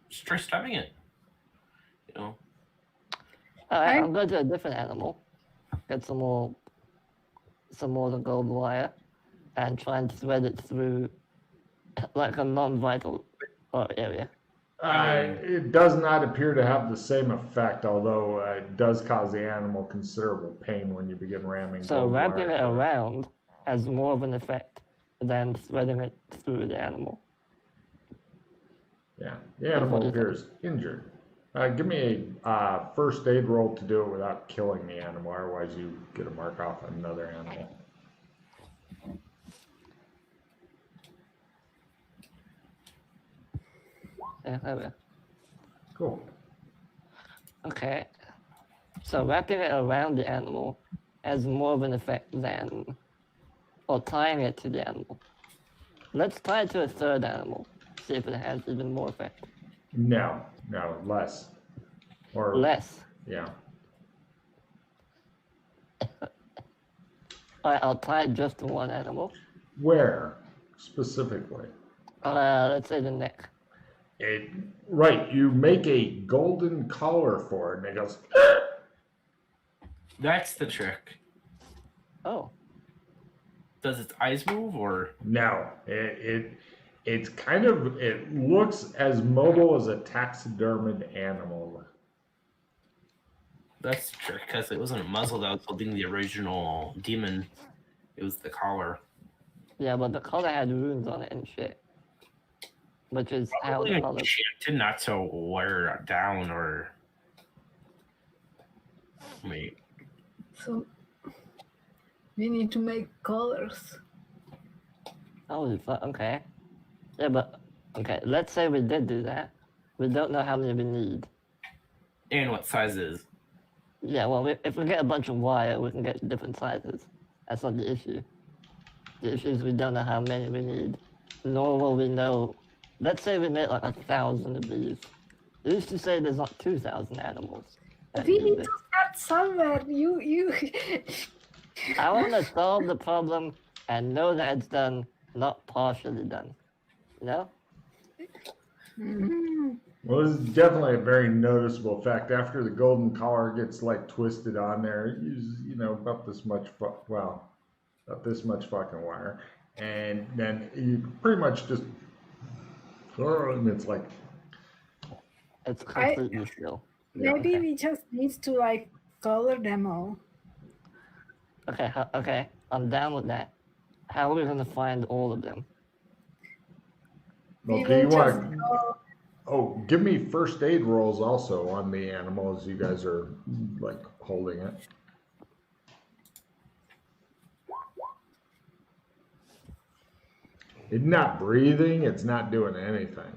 Just try stabbing it. You know. Alright, I'll go to a different animal. Get some more of the gold wire and try and thread it through like a non-vital area. It does not appear to have the same effect, although it does cause the animal considerable pain when you begin ramming. So gold wrapping wire it through around has more of an effect than threading it through the animal. Yeah, the animal appears injured. Give me a first aid roll to do it without killing the animal, otherwise you get a mark off another animal. Yeah, there we go. Cool. Okay. So wrapping it around the animal has more of an effect than, or tying it to the animal. Let's tie it to a third animal, see if it has even more effect. No, less. Or Less. Yeah. Alright, I'll tie it just to one animal. Where specifically? Let's say the neck. Right, you make a golden collar for it, and it goes. That's the trick. Oh. Does its eyes move or? No, it's kind of, it looks as mobile as a taxidermied animal. That's the trick, because it wasn't a muzzle that was holding the original demon. It was the collar. Yeah, but the collar had runes on it and shit. Which is Probably how the collar. enchanted not to wear it down or. Wait. So we need to make colors. Holy fuck, okay. Yeah, but, okay, let's say we did do that. We don't know how many we need. And what sizes? Yeah, well, if we get a bunch of wire, we can get different sizes. That's not the issue. The issue is we don't know how many we need. Nor will we know. Let's say we made like 1,000 of these. They used to say there's not 2,000 animals. that We do need this. to start somewhere. You. I want to solve the problem and know that it's done, not partially done. You know? Well, this is definitely a very noticeable effect. After the golden collar gets like twisted on there, you know, about this much, about this much fucking wire. And then you pretty much just, and it's like, It's completely still. Maybe Okay. we just need to like color them all. Okay, okay, I'm down with that. How are we gonna find all of them? well, We do you will just want, go. oh, give me first aid rolls also on the animal as you guys are like holding it. It's not breathing, it's not doing anything.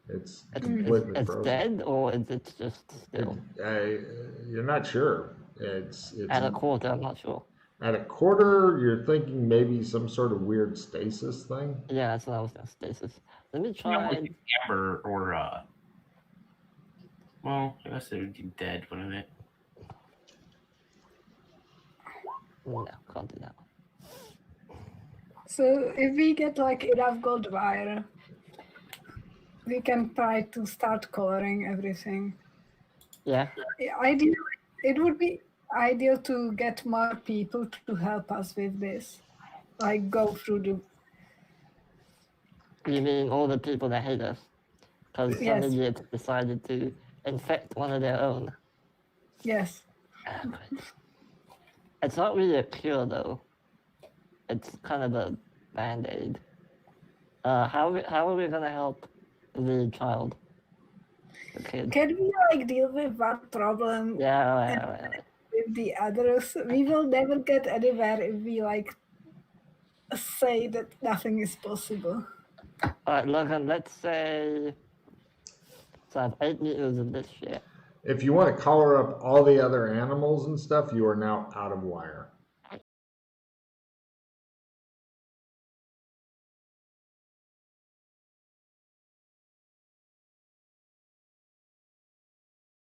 It's completely It's frozen. dead or is it just still? You're not sure. It's At a quarter, I'm not sure. at a quarter. You're thinking maybe some sort of weird stasis thing. Yeah, that's what I was gonna stasis. Let me Yeah, try. like amber or well, I guess it would be dead, wouldn't it? No, can't do that. So if we get like enough gold wire, we can try to start coloring everything. Yeah. It would be ideal to get more people to help us with this. Like go through the You mean all the people that hate us? Because some Yes. idiots decided to infect one of their own. yes. Good. It's not really a cure, though. It's kind of a band-aid. How are we gonna help the child? The kid? Can we like deal with one problem Yeah, right. with the others? We will never get anywhere if we like say that nothing is possible. Alright, Logan, let's say... So I have 8 meters of this shit. If you want to color up all the other animals and stuff, you are now out of wire.